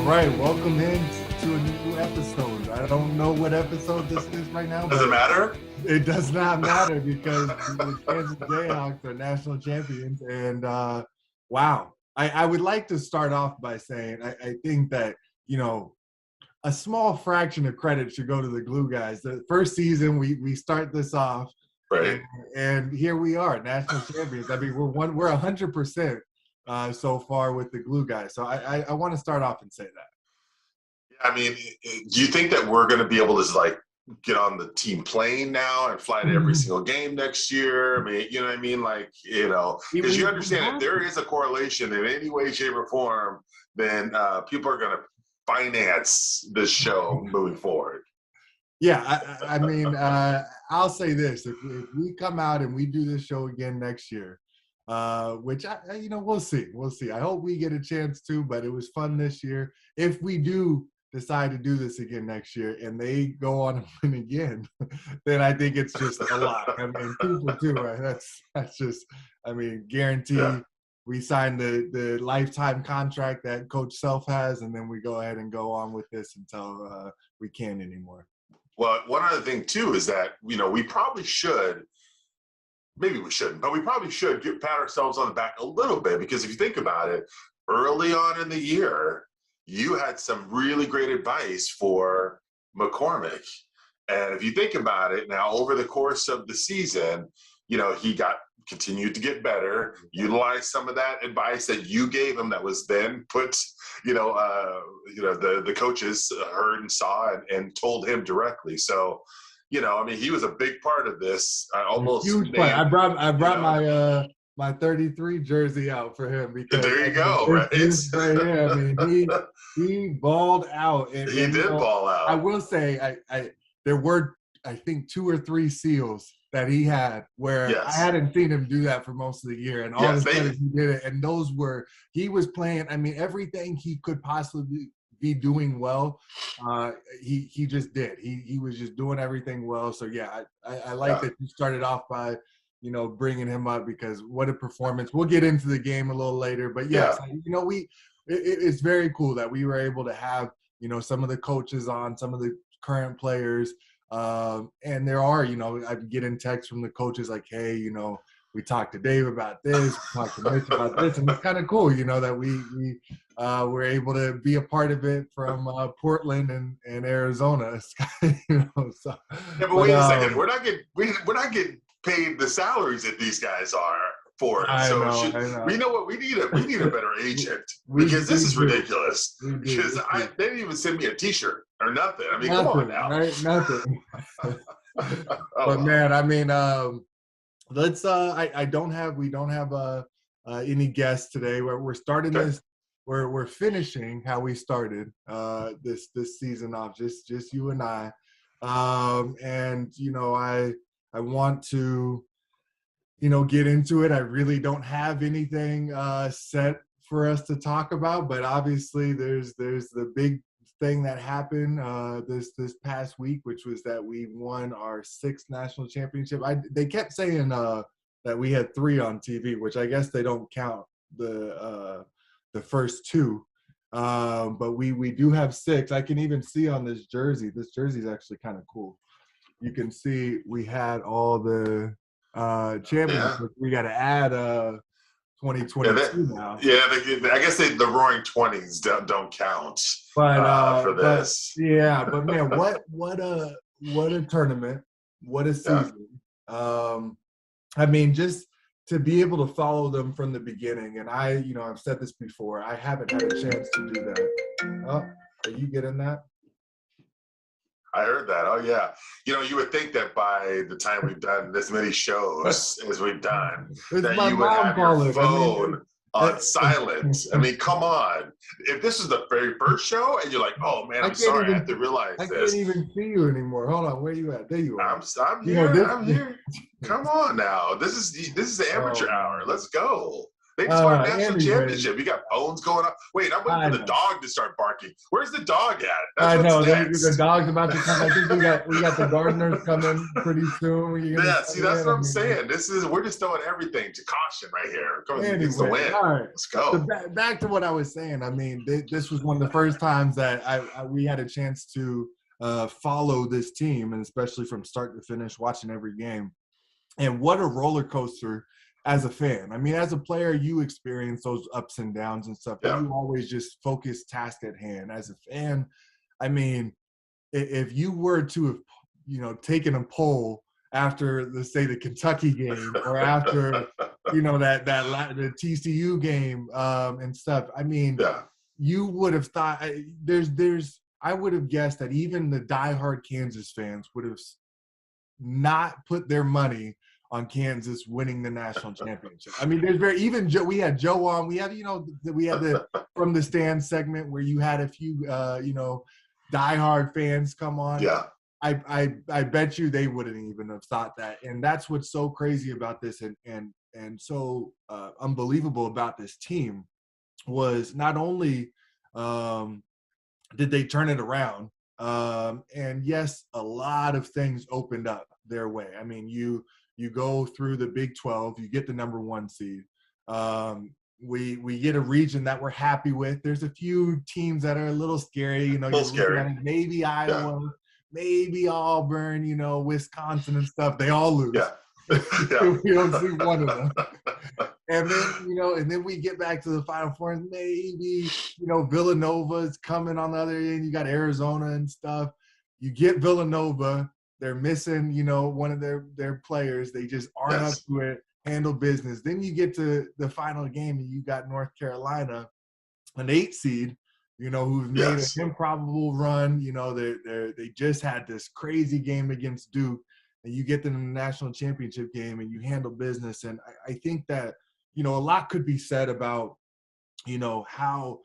right, welcome in to a new episode. I don't know what episode this is right now. Does it matter? It does not matter because the Kansas Jayhawks are national champions. And wow, I would like to start off by saying I think that, you know, a small fraction of credit should go to the Glue guys. The first season, we start this off, Right. and here we are, national champions. I mean, we're 100%. So far with the Glue guys. So I want to start off and say that. I mean, do you think that we're going to be able to like get on the team plane now and fly to every single game next year? I mean, you know what I mean? Like, you know, because you understand if there is a correlation in any way, shape, or form, then people are going to finance this show moving forward. Yeah, I mean, I'll say this. If we come out and we do this show again next year, which we'll see. We'll see. I hope we get a chance to, but it was fun this year. If we do decide to do this again next year and they go on and win again, then I think it's just a lot. I mean, 2 for 2, right? That's just, I mean, guarantee. Yeah. We sign the lifetime contract that Coach Self has, and then we go ahead and go on with this until we can't anymore. Well, one other thing too is that, you know, we probably should. Maybe we shouldn't, but we probably should pat ourselves on the back a little bit, because if you think about it, early on in the year, you had some really great advice for McCormack. And if you think about it now, over the course of the season, you know, he continued to get better, utilized some of that advice that you gave him that was then put, the coaches heard and saw and told him directly. So, you know, I mean, he was a big part of this. I brought my 33 jersey out for him because there you go, right? Right here. I mean, he balled out. And he did ball out. I will say, there were, I think, 2 or 3 seals that he had where I hadn't seen him do that for most of the year, and all of a sudden he did it. And those were, he was playing. I mean, everything he could possibly be doing well, he just did. He was just doing everything well. So yeah, I like that you started off by, you know, bringing him up, because what a performance. We'll get into the game a little later, but yes, you know, it's very cool that we were able to have, you know, some of the coaches on, some of the current players, and there are, you know, I get in texts from the coaches like, hey, you know, we talked to Dave about this, we talked to Mitch about this, and it's kind of cool, you know, that we were able to be a part of it from Portland and Arizona. You know, so. Yeah, but wait a second, we're not getting paid the salaries that these guys are for it. I know. We know what we need a better agent, because this is ridiculous. Because they didn't even send me a T-shirt or nothing. I mean, come on now, right? Nothing. But man, I mean, let's. We don't have any guests today. We're starting this. We're finishing how we started this season off. Just you and I, and you know, I want to, you know, get into it. I really don't have anything set for us to talk about, but obviously there's the big thing that happened this past week, which was that we won our 6th national championship. They kept saying that we had 3 on TV, which I guess they don't count the first 2, but we do have 6. I can even see on this jersey. This jersey is actually kind of cool. You can see we had all the championships. Yeah. We got to add 2022 now. Yeah, I guess the Roaring 20s don't count for this. But man, what a tournament! What a season! I mean, just to be able to follow them from the beginning, and I've said this before. I haven't had a chance to do that. Oh, are you getting that? I heard that. Oh, yeah. You know, you would think that by the time we've done this many shows as we've done, that you would have your phone on silent. I mean, come on. If this is the very first show and you're like, oh, man, I'm sorry, I have to realize this. I can't even see you anymore. Hold on. Where you at? There you are. I'm here. I'm here. Come on now. This is the amateur hour. Let's go. They just won a national Anyway, championship. You got bones going up. Wait, I'm waiting for the dog to start barking. Where's the dog at? I know the Next. dog's about to come. I think we got the gardeners coming pretty soon. Yeah, see, that's what I'm saying. We're just throwing everything to caution right here. It's the win. All right. Let's go. So back to what I was saying. I mean, this was one of the first times that we had a chance to follow this team, and especially from start to finish, watching every game. And what a roller coaster as a fan. I mean, as a player, you experience those ups and downs and stuff. Yeah. You always just focus task at hand. As a fan, I mean, if you were to have, taken a poll after, let's say, the Kentucky game or after, the TCU game and stuff, I mean, you would have thought I would have guessed that even the diehard Kansas fans would have not put their money on Kansas winning the national championship. I mean, we had Joe on. We had the from the stand segment where you had a few diehard fans come on. Yeah. I bet you they wouldn't even have thought that. And that's what's so crazy about this and so unbelievable about this team was not only did they turn it around, and yes, a lot of things opened up their way. I mean, you go through the Big 12, you get the number 1 seed. We get a region that we're happy with. There's a few teams that are a little scary. A little scary. Maybe Iowa, maybe Auburn, Wisconsin and stuff. They all lose. Yeah. We don't see one of them. And then, and then we get back to the Final Four, and maybe, Villanova's coming on the other end. You got Arizona and stuff. You get Villanova. They're missing, one of their players. They just aren't up to it, handle business. Then you get to the final game, and you got North Carolina, an 8 seed, who've made an improbable run. They just had this crazy game against Duke, and you get them in the national championship game, and you handle business. And I think that, a lot could be said about, how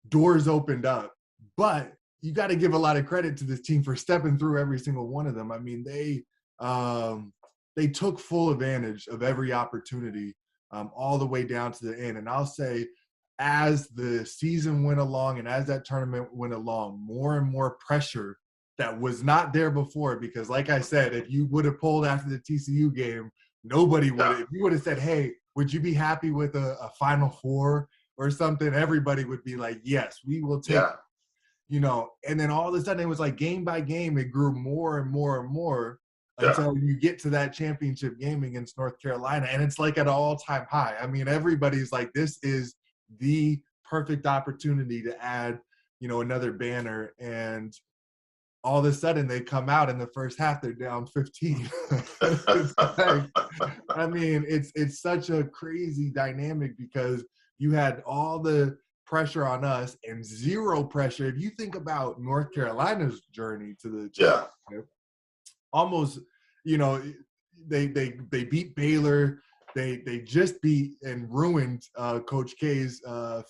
doors opened up. But you got to give a lot of credit to this team for stepping through every single one of them. I mean, they took full advantage of every opportunity all the way down to the end. And I'll say, as the season went along and as that tournament went along, more and more pressure that was not there before. Because like I said, if you would have pulled after the TCU game, nobody would have. If you would have said, hey, would you be happy with a Final Four or something? Everybody would be like, yes, we will take it. And then all of a sudden it was like game by game, it grew more and more and more until you get to that championship game against North Carolina. And it's like at an all-time high. I mean, everybody's like, this is the perfect opportunity to add, another banner. And all of a sudden they come out in the first half, they're down 15. I mean, it's such a crazy dynamic because you had all the pressure on us and zero pressure. If you think about North Carolina's journey to the championship, almost, they beat Baylor. They just beat and ruined Coach K's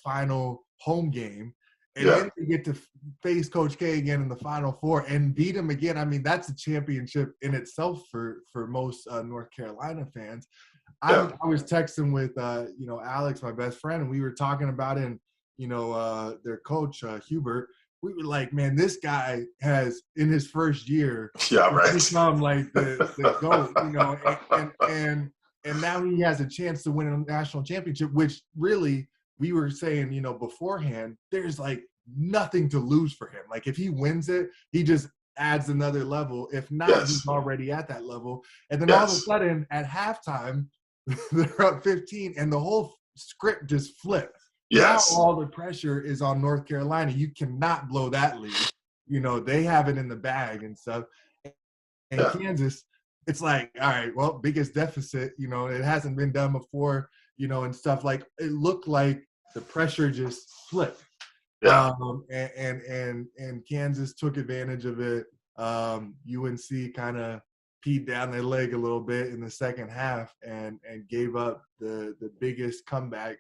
final home game. And then they get to face Coach K again in the Final Four and beat him again. I mean, that's a championship in itself for most North Carolina fans. I was texting with, Alex, my best friend, and we were talking about it. And, their coach, Hubert, we were like, man, this guy has, in his first year, become like the GOAT, and now he has a chance to win a national championship, which really we were saying, beforehand, there's like nothing to lose for him. Like if he wins it, he just adds another level. If not, he's already at that level. And then all of a sudden at halftime, they're up 15 and the whole script just flipped. Now all the pressure is on North Carolina. You cannot blow that lead. They have it in the bag and stuff. And Kansas, it's like, all right, well, biggest deficit, it hasn't been done before, and stuff. Like it looked like the pressure just flipped. And Kansas took advantage of it. UNC kind of peed down their leg a little bit in the second half and gave up the biggest comeback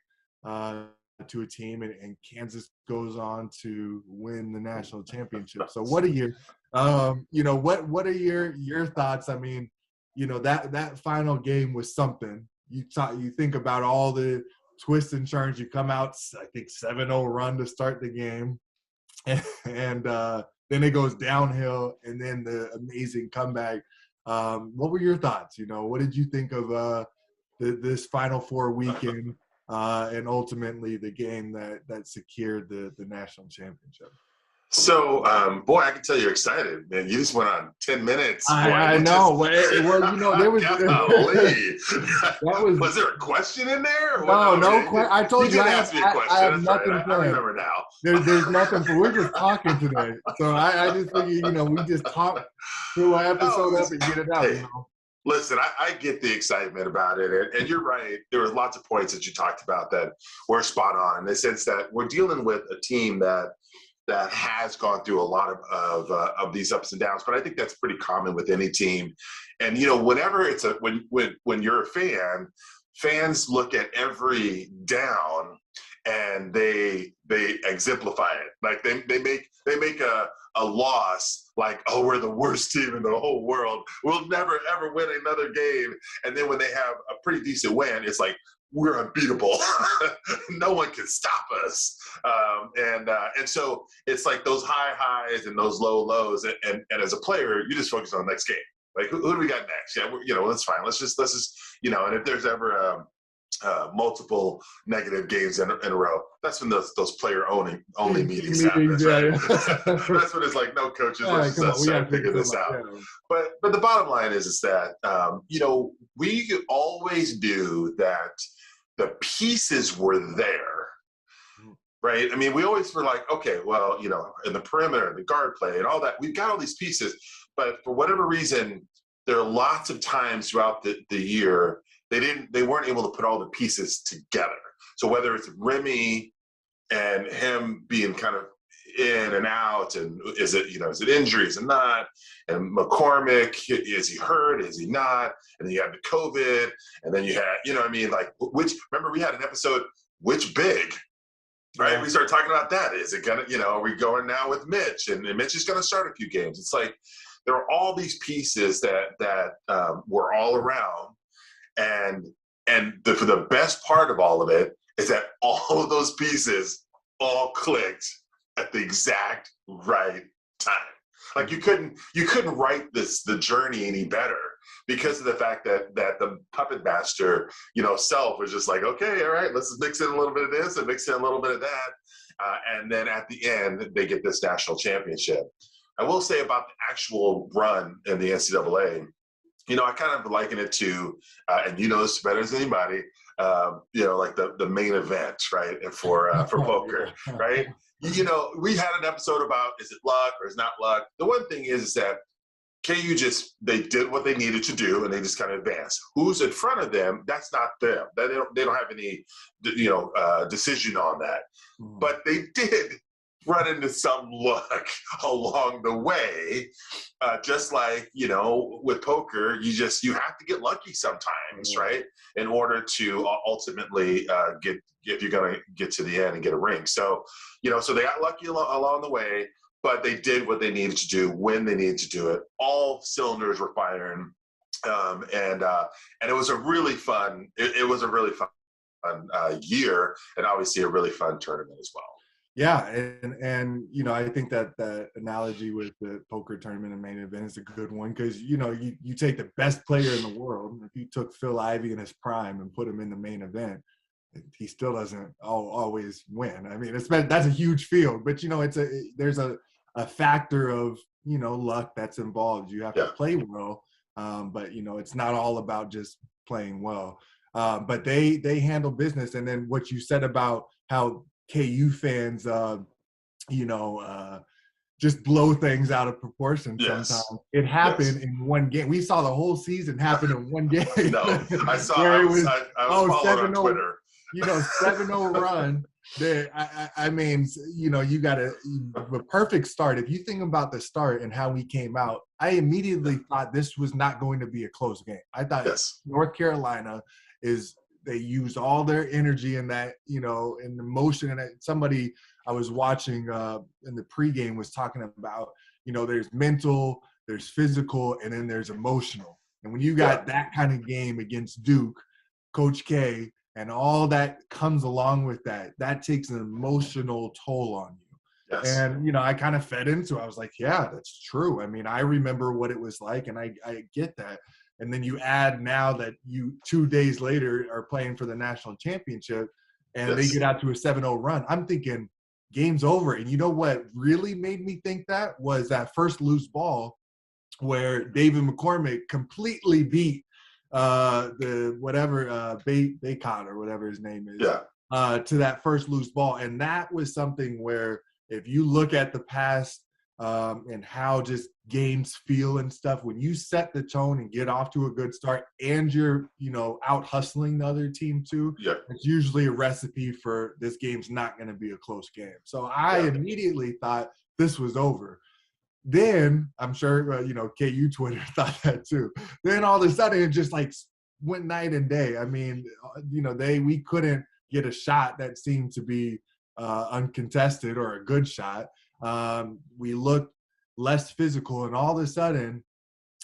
to a team, and Kansas goes on to win the national championship. So what are your what are your thoughts? I mean, that final game was something. You think about all the twists and turns. You come out, I think 7-0 run to start the game, and then it goes downhill, and then the amazing comeback. What were your thoughts? What did you think of this Final Four weekend, and ultimately the game that secured the national championship? So, boy, I can tell you're excited, man. You just went on 10 minutes. Boy, I know. There was was there a question in there? No question. I told you. You did ask me a question. I have nothing planned. I remember now. There's nothing. We're just talking today, so I just figured, we just talk through an episode up and get it out. Hey, listen, I get the excitement about it, and you're right. There was lots of points that you talked about that were spot on in the sense that we're dealing with a team that has gone through a lot of these ups and downs, but I think that's pretty common with any team. And whenever it's when you're a fan, fans look at every down and they exemplify it. Like they make a loss like, oh, we're the worst team in the whole world. We'll never ever win another game. And then when they have a pretty decent win, it's like, we're unbeatable. No one can stop us. And so it's like those high highs and those low lows. And as a player, you just focus on the next game. Like, who do we got next? Yeah, that's fine. Let's just, and if there's ever multiple negative games in a row, that's when those player only meetings happen. Right? That's when it's like, no, coaches, let's start figuring this out. Yeah. But the bottom line is that, we always knew that the pieces were there, right? I mean, we always were like, okay, well, in the perimeter, the guard play and all that, we've got all these pieces, but for whatever reason, there are lots of times throughout the year, they weren't able to put all the pieces together. So whether it's Remy and him being kind of in and out, and is it injury, is it not? And McCormack, is he hurt? Is he not? And then you had the COVID, and then you had, remember we had an episode, which big, right? Yeah. We started talking about that. Is it gonna, are we going now with Mitch? And Mitch is gonna start a few games. It's like, there are all these pieces that were all around. And for the best part of all of it is that all of those pieces all clicked at the exact right time. Like you couldn't write the journey any better because of the fact that the puppet master, self was just like, okay, all right, let's mix in a little bit of this and mix in a little bit of that. And then at the end, they get this national championship. I will say about the actual run in the NCAA, I kind of liken it to, and this better than anybody, like the main event, right? And for poker, right? We had an episode about, is it luck or is not luck? The one thing is that KU they did what they needed to do and they just kind of advanced. Who's in front of them, that's not them. They don't have any, decision on that. But they did run into some luck along the way. Just like, with poker, you have to get lucky sometimes, right? In order to ultimately if you're going to get to the end and get a ring. So, so they got lucky along the way, but they did what they needed to do when they needed to do it. All cylinders were firing. And it was a really fun, it was a really fun year, and obviously a really fun tournament as well. Yeah, and I think that the analogy with the poker tournament and main event is a good one because you take the best player in the world. If you took Phil Ivey in his prime and put him in the main event, he still doesn't always win. I mean, that's a huge field, but there's a factor of luck that's involved. You have to play well, but it's not all about just playing well. But they handle business, and then what you said about how KU fans, just blow things out of proportion sometimes. Yes. It happened in one game. We saw the whole season happen in one game. No, I saw. I was following on Twitter. 7-0 run. I mean, you got a perfect start. If you think about the start and how we came out, I immediately thought this was not going to be a close game. I thought North Carolina they used all their energy in that, in the motion. And somebody I was watching in the pregame was talking about, there's mental, there's physical, and then there's emotional. And when you got that kind of game against Duke, Coach K and all that comes along with that, that takes an emotional toll on you. Yes. And, you know, I kind of fed into it. I was like, yeah, that's true. I mean, I remember what it was like, and I get that. And then you add now that you 2 days later are playing for the national championship, and they get out to a 7-0 run. I'm thinking, game's over. And you know what really made me think that was that first loose ball where David McCormack completely beat the whatever Bacon or whatever his name is to that first loose ball. And that was something where if you look at the past and how just games feel and stuff, when you set the tone and get off to a good start and you're, you know, out hustling the other team too, it's usually a recipe for this game's not going to be a close game. So I immediately thought this was over. Then I'm sure, you know, KU Twitter thought that too. Then all of a sudden it just like went night and day. I mean, you know, we couldn't get a shot that seemed to be uncontested or a good shot. We looked less physical, and all of a sudden,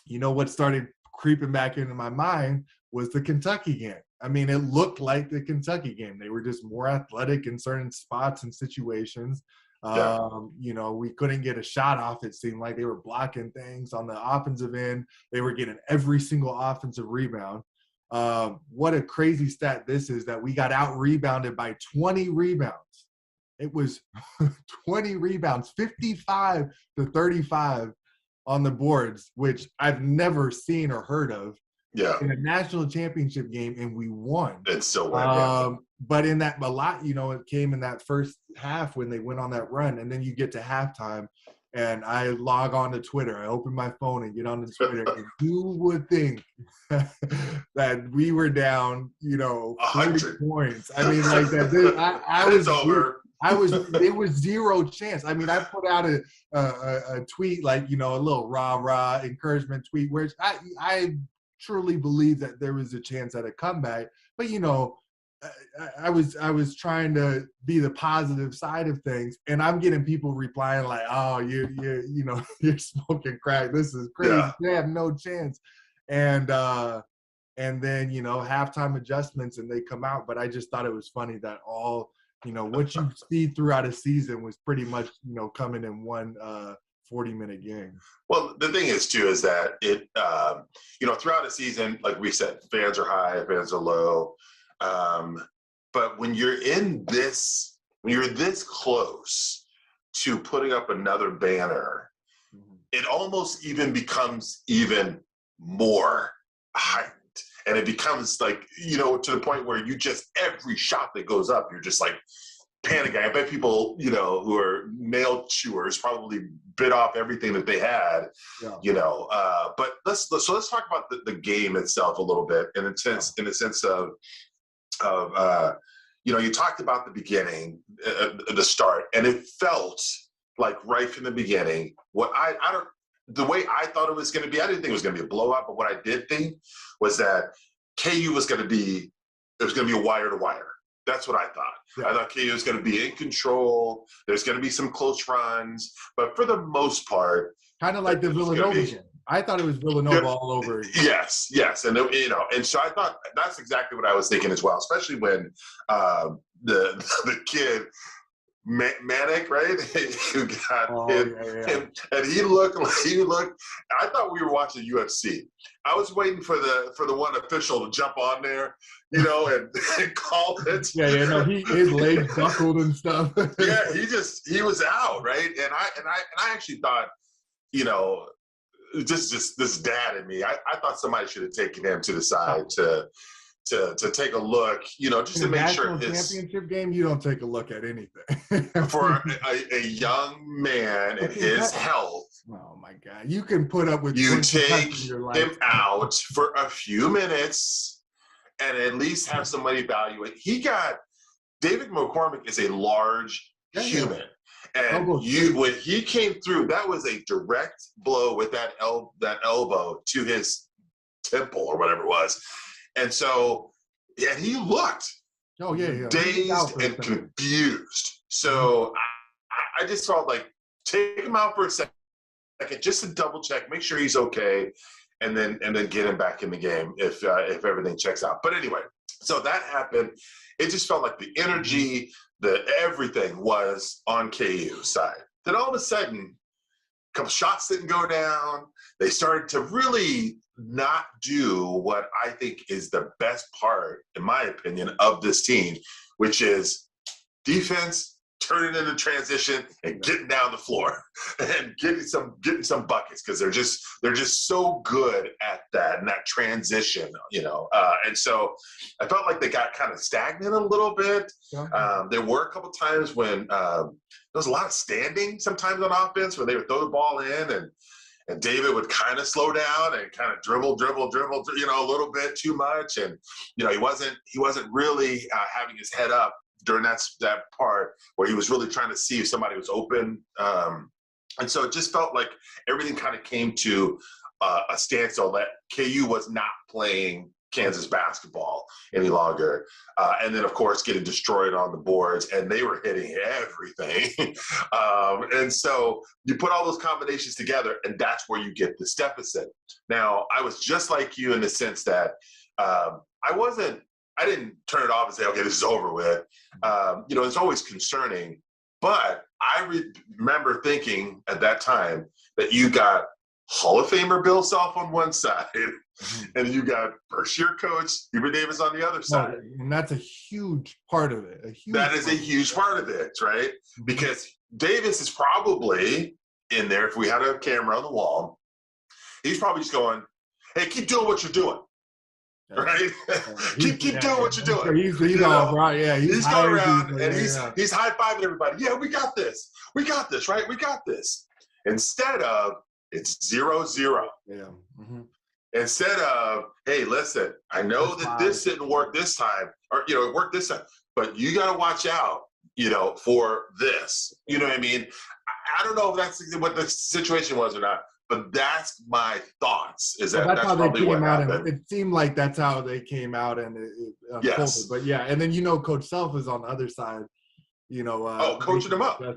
you know, what started creeping back into my mind was the Kentucky game. I mean, it looked like the Kentucky game. They were just more athletic in certain spots and situations. You know, we couldn't get a shot off. It seemed like they were blocking things on the offensive end. They were getting every single offensive rebound. What a crazy stat this is, that we got out rebounded by 20 rebounds. It was 20 rebounds, 55 to 35 on the boards, which I've never seen or heard of in a national championship game, and we won. It's so went but in that, a lot, you know, it came in that first half when they went on that run, and then you get to halftime, and I log on to Twitter. I open my phone and get on to Twitter, and who would think that we were down, you know, 30 points? I mean, like that. I was over. It was zero chance. I mean, I put out a tweet, like, you know, a little rah encouragement tweet, where I truly believe that there was a chance at a comeback. But, you know, I was trying to be the positive side of things, and I'm getting people replying like, "Oh, you know, you're smoking crack. This is crazy. They have no chance." And then, you know, halftime adjustments, and they come out. But I just thought it was funny that all, you know, what you see throughout a season was pretty much, you know, coming in one 40-minute game. Well, the thing is too, is that it, you know, throughout a season, like we said, fans are high, fans are low. But when you're this close to putting up another banner, it almost even becomes even more hyped. And it becomes like, you know, to the point where you just, every shot that goes up, you're just like panicking. I bet people, you know, who are nail chewers probably bit off everything that they had, you know. But let's talk about the game itself a little bit, in a sense of you know, you talked about the beginning, the start, and it felt like right from the beginning, the way I thought it was going to be, I didn't think it was going to be a blowout, but what I did think was that KU was going to be a wire to wire. That's what I thought. Yeah. I thought KU was going to be in control. There's going to be some close runs, but for the most part, kind of like the Villanova game. I thought it was Villanova all over. Yes, and you know, and so I thought that's exactly what I was thinking as well, especially when the kid Manic, right? Who got him, and he looked. I thought we were watching UFC. I was waiting for the one official to jump on there, you know, and call it. No, his legs buckled and stuff. He was out, right? And I actually thought, you know, just this dad in me. I thought somebody should have taken him to the side to take a look, you know, just to make sure his championship game, you don't take a look at anything. For a young man and his health. Oh my God. You can put up with you take him out for a few minutes and at least have somebody evaluate. David McCormack is a large human. And when he came through, that was a direct blow with that elbow to his temple or whatever it was. And so, and he looked dazed and confused. So I just felt like, take him out for a second, just to double check, make sure he's okay, and then get him back in the game if everything checks out. But anyway, So that happened. It just felt like the energy, everything was on KU side. Then all of a sudden, a couple shots didn't go down. They started to really not do what I think is the best part, in my opinion, of this team, which is defense, turning into transition and getting down the floor and getting some buckets, because they're just so good at that and that transition, and so I felt like they got kind of stagnant a little bit. There were a couple times when there was a lot of standing sometimes on offense, where they would throw the ball in and David would kind of slow down and kind of dribble, a little bit too much, and he wasn't really having his head up during that part where he was really trying to see if somebody was open. And so it just felt like everything kind of came to a standstill, that KU was not playing Kansas basketball any longer. And then, of course, getting destroyed on the boards, and they were hitting everything. And so you put all those combinations together, and that's where you get this deficit. Now, I was just like you in the sense that I didn't turn it off and say, okay, this is over with. It's always concerning. But I remember thinking at that time that you got Hall of Famer Bill Self on one side, and you got first-year coach Hubert Davis on the other side. And that's a huge part of it. That is a huge part of it, right? Because Davis is probably in there, if we had a camera on the wall, he's probably just going, hey, keep doing what you're doing. Right? keep doing what you're doing. He's all right. Yeah, he's going around and he's high-fiving everybody. Yeah, we got this. We got this, right? We got this. Instead of, it's 0-0. Yeah. Mm-hmm. Instead of, hey, listen, I know that this didn't work this time, or it worked this time, but you got to watch out, for this. You know what I mean? I don't know if that's what the situation was or not. But that's my thoughts. That's how they probably came what out, happened. and it seemed like that's how they came out, and it unfolded. Yes. But yeah, and then Coach Self is on the other side. Coaching them up. Yeah.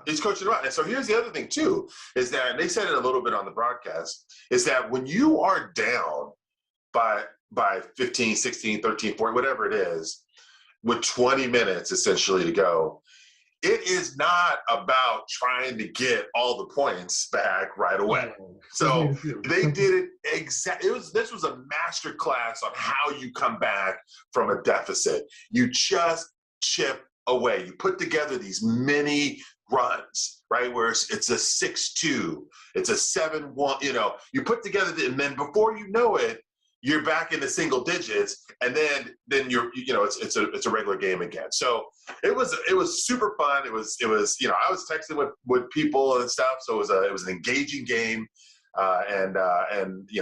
He's coaching them up. And so here's the other thing too, is that, and they said it a little bit on the broadcast, is that when you are down by 15, 16, 13, 14, whatever it is, with 20 minutes essentially to go, it is not about trying to get all the points back right away. So they did it exactly. This was a master class on how you come back from a deficit. You just chip away. You put together these mini runs, right? Where it's a 6-2, it's a 7-1. You put together, and then before you know it, you're back in the single digits, and then it's a regular game again. So it was super fun. It was I was texting with people and stuff. So it was an engaging game, and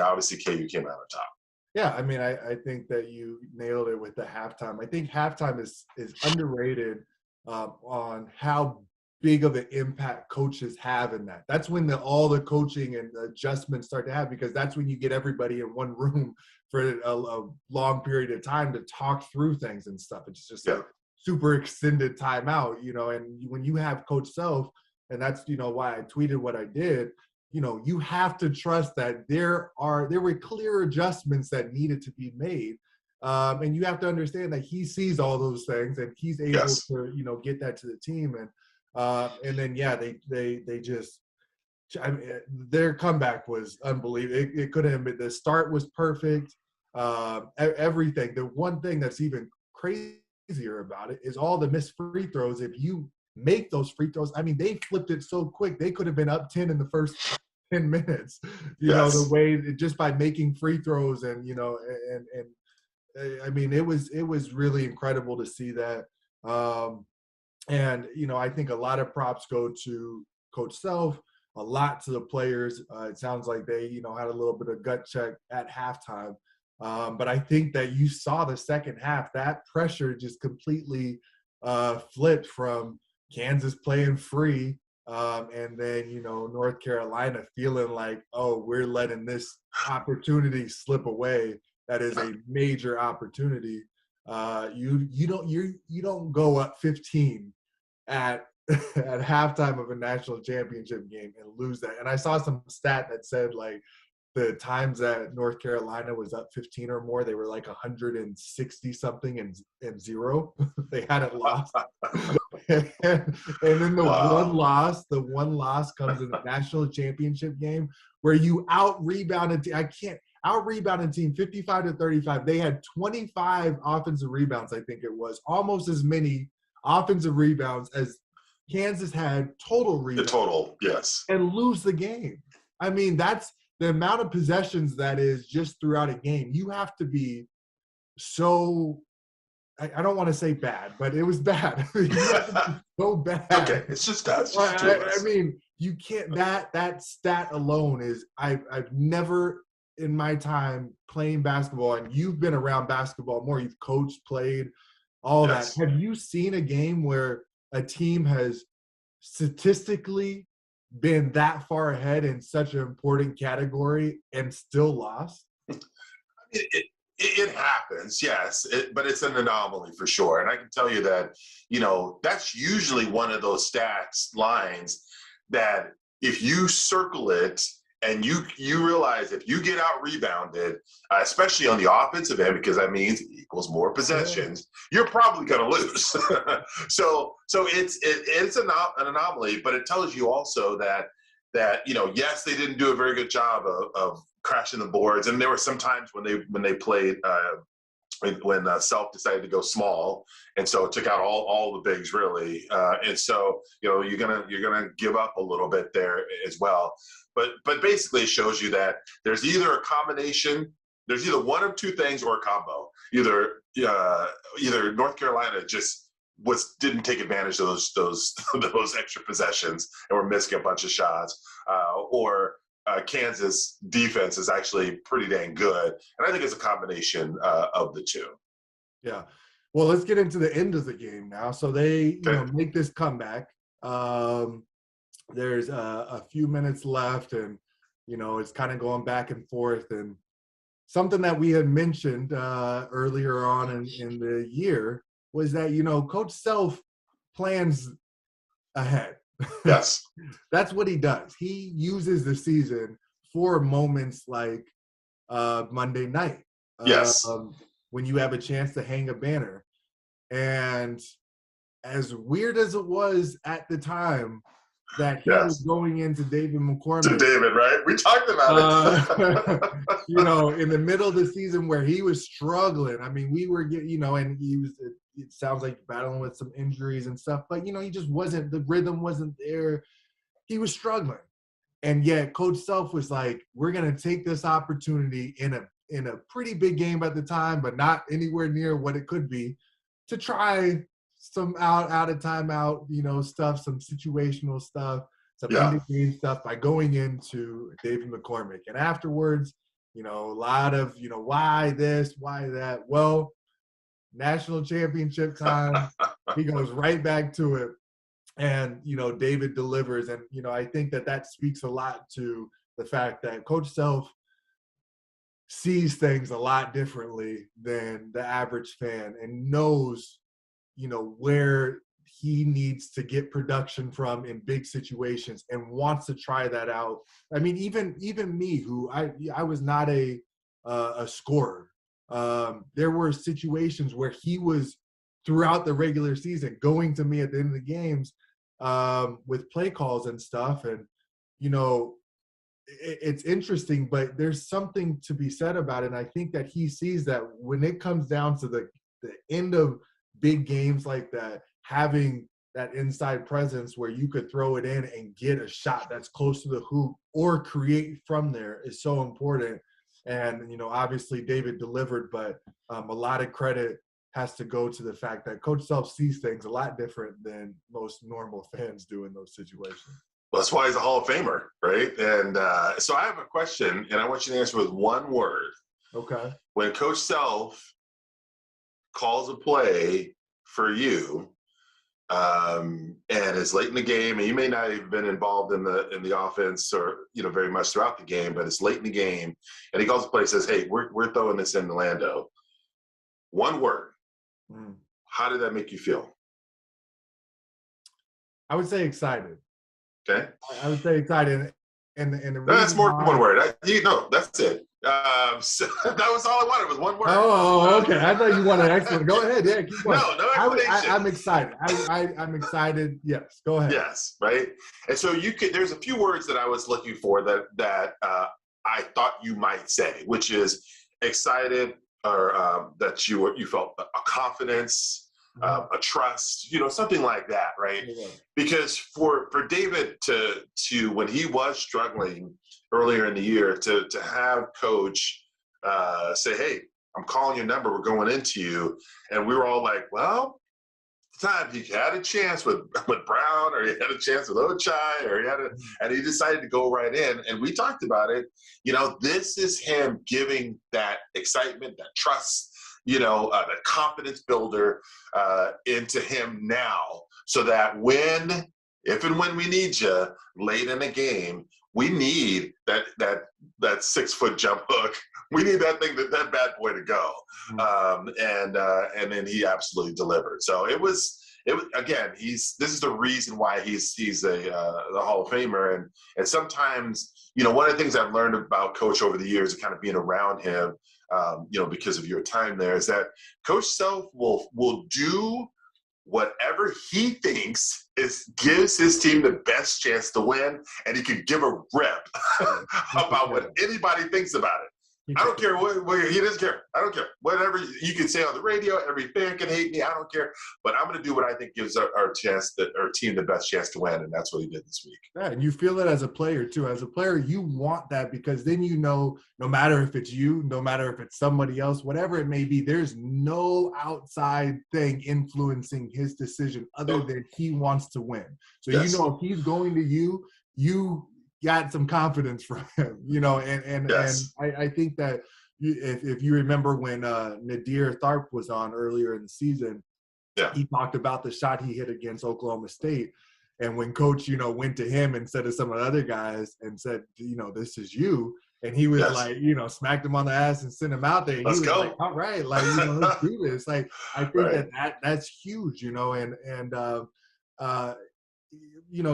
obviously KU came out on top. Yeah, I mean, I think that you nailed it with the halftime. I think halftime is underrated on how big of an impact coaches have in that. That's when all the coaching and the adjustments start to have, because that's when you get everybody in one room for a long period of time to talk through things and stuff. It's just a super extended timeout, and when you have Coach Self, and that's, why I tweeted what I did, you have to trust that there were clear adjustments that needed to be made. And you have to understand that he sees all those things, and he's able to, get that to the team. And then, they just, their comeback was unbelievable. It could have been, the start was perfect. Everything. The one thing that's even crazier about it is all the missed free throws. If you make those free throws, I mean, they flipped it so quick. They could have been up 10 in the first 10 minutes, the way, just by making free throws, and, I mean, it was really incredible to see that. And, I think a lot of props go to Coach Self, a lot to the players. It sounds like they, had a little bit of gut check at halftime. But I think that you saw the second half, that pressure just completely flipped from Kansas playing free, and then, North Carolina feeling like, oh, we're letting this opportunity slip away. That is a major opportunity. You don't go up 15 at halftime of a national championship game and lose that. And I saw some stat that said, like, the times that North Carolina was up 15 or more, they were like 160 something and zero. They hadn't lost. and then the Wow. one loss comes in the national championship game where you out rebounded. I can't out rebounded team 55-35. They had 25 offensive rebounds, I think it was, almost as many offensive rebounds as Kansas had total The rebounds, total, yes. and lose the game. I mean, that's the amount of possessions that is just throughout a game. You have to be so, I don't want to say bad, but it was bad. You have to be so bad. Okay, it's just us. Just two of us. I mean, you can't, that stat alone is, I've never in my time playing basketball, and you've been around basketball more, you've coached, played, all Yes. that. Have you seen a game where a team has statistically been that far ahead in such an important category and still lost? It happens, yes, but it's an anomaly for sure. And I can tell you that, that's usually one of those stats lines that if you circle it and you realize if you get out rebounded, especially on the offensive end, because that means it equals more possessions, you're probably going to lose. so it's an anomaly, but it tells you also that yes, they didn't do a very good job of crashing the boards, and there were some times when they played when Self decided to go small, and so it took out all the bigs really, and so you're gonna give up a little bit there as well. But basically, it shows you that there's either a combination, there's either one of two things or a combo. Either North Carolina just didn't take advantage of those extra possessions and were missing a bunch of shots, or Kansas defense is actually pretty dang good. And I think it's a combination of the two. Yeah. Well, let's get into the end of the game now. So they, make this comeback. There's a few minutes left, and, it's kind of going back and forth. And something that we had mentioned earlier on in the year was that, Coach Self plans ahead. Yes. That's what he does. He uses the season for moments like Monday night. Yes. When you have a chance to hang a banner. And as weird as it was at the time that he was going into David McCormack. To David, right? We talked about it. In the middle of the season where he was struggling. I mean, we were getting, and he was, it sounds like battling with some injuries and stuff, but, he just wasn't, the rhythm wasn't there. He was struggling. And yet Coach Self was like, we're going to take this opportunity in a pretty big game at the time, but not anywhere near what it could be, to try some out of timeout, stuff, some situational stuff, some end of game stuff by going into David McCormack. And afterwards, a lot of, why this, why that? Well, national championship time, he goes right back to it. And, David delivers. And, I think that speaks a lot to the fact that Coach Self sees things a lot differently than the average fan, and knows, where he needs to get production from in big situations, and wants to try that out. I mean, even me, who I was not a scorer. There were situations where he was, throughout the regular season, going to me at the end of the games with play calls and stuff. And, it's interesting, but there's something to be said about it. And I think that he sees that when it comes down to the end of big games like that, having that inside presence where you could throw it in and get a shot that's close to the hoop or create from there is so important. And, obviously David delivered, but a lot of credit has to go to the fact that Coach Self sees things a lot different than most normal fans do in those situations. Well, that's why he's a Hall of Famer, right? And so I have a question, and I want you to answer with one word. Okay. When Coach Self calls a play for you, and it's late in the game, and you may not have been involved in the offense or very much throughout the game, but it's late in the game, and he calls a play, says, "Hey, we're throwing this in Lando." One word. How did that make you feel? I would say excited. Okay. I would say excited. and the That's reason more than why. one word. That's it. So that was all I wanted, was one word. Oh, okay. I thought you wanted an explanation. Go ahead. Yeah, keep going. No explanation. I'm excited. I'm excited. Yes, go ahead. Yes, right. And so there's a few words that I was looking for that I thought you might say, which is excited, or that you felt a confidence, a trust, something like that, right? Because for David to when he was struggling earlier in the year, to have coach say, "Hey, I'm calling your number. We're going into you," and we were all like, "Well." Time he had a chance with Brown, or he had a chance with Ochai, and he decided to go right in. And we talked about it. This is him giving that excitement, that trust, the confidence builder into him now, so that if and when we need you late in the game, we need that 6-foot jump hook. We need that bad boy to go. And then he absolutely delivered. So it was again, this is the reason why he's the Hall of Famer. And sometimes, one of the things I've learned about Coach over the years, kind of being around him, because of your time there, is that Coach Self will do whatever he thinks gives his team the best chance to win, and he can give a rip about what anybody thinks about it. I don't care what he doesn't care. I don't care. Whatever you can say on the radio, every fan can hate me. I don't care. But I'm going to do what I think gives our team the best chance to win, and that's what he did this week. Yeah, and you feel it as a player too. As a player, you want that, because then no matter if it's you, no matter if it's somebody else, whatever it may be, there's no outside thing influencing his decision other than he wants to win. So yes. If he's going to you got some confidence from him, and yes. and I think that if you remember when Nadir Tharp was on earlier in the season, he talked about the shot he hit against Oklahoma State. And when Coach, went to him instead of some of the other guys and said, this is you, and he was like, smacked him on the ass and sent him out there. And Let's he was go. like, all right, like, let's do this. Like, I think that's huge,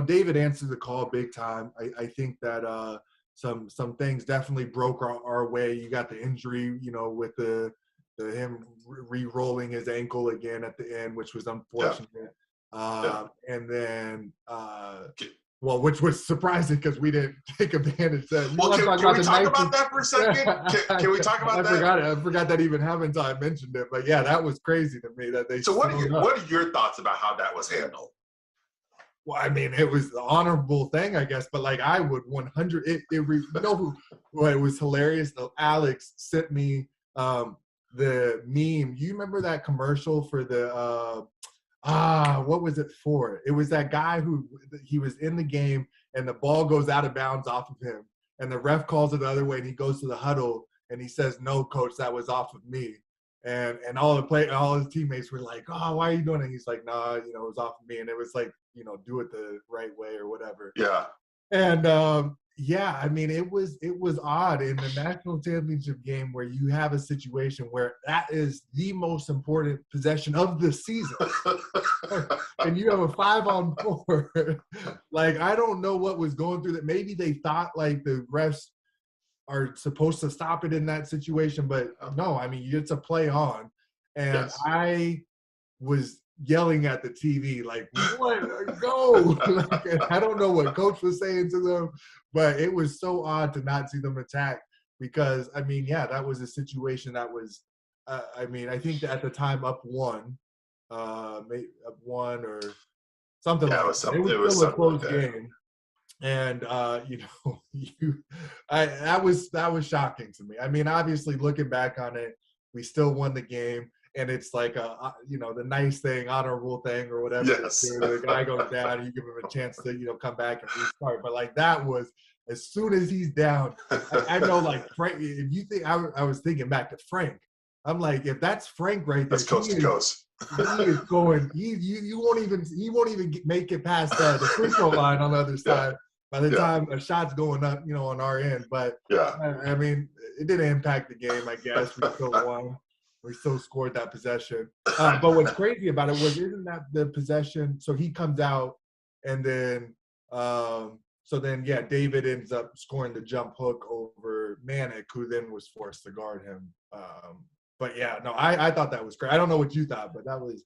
David answered the call big time. I think that some things definitely broke our way. You got the injury, with the him re-rolling his ankle again at the end, which was unfortunate. And then, which was surprising because we didn't take advantage of that. Well, can we talk about that for a second? Can we talk about that? I forgot that even happened until I mentioned it. But yeah, that was crazy to me that they. So what are your thoughts about how that was handled? Well, I mean, it was the honorable thing, I guess, but like I would 100. It was hilarious. Alex sent me the meme. You remember that commercial for the what was it for? It was that guy who he was in the game and the ball goes out of bounds off of him, and the ref calls it the other way, and he goes to the huddle and he says, "No, coach, that was off of me." And all his teammates were like, "Oh, why are you doing it?" He's like, "Nah, it was off of me." And it was like, do it the right way or whatever. Yeah. And I mean, it was odd in the national championship game where you have a situation where that is the most important possession of the season, and you have a 5-on-4. Like, I don't know what was going through that. Maybe they thought like the refs are supposed to stop it in that situation, but no, I mean, it's a play on. And I was yelling at the TV, like, what? Go! Like, I don't know what coach was saying to them, but it was so odd to not see them attack because, I mean, that was a situation that was, I think that at the time up one or something like that. It was still a close game. And that was shocking to me. I mean, obviously, looking back on it, we still won the game, and it's like the nice thing, honorable thing, or whatever. Yes. The guy goes down, and you give him a chance to come back and restart. But like that was as soon as he's down. I know, like Frank. If you think I was thinking back to Frank, I'm like, if that's Frank right there, that's coast to coast. He is going. He won't even make it past the free throw line on the other side. By the time a shot's going up, on our end. But, I mean, it didn't impact the game, I guess. We still won. We still scored that possession. But what's crazy about it isn't that the possession – so he comes out, and then So then, yeah, David ends up scoring the jump hook over Manick, who then was forced to guard him. But yeah, no, I thought that was great. I don't know what you thought, but that was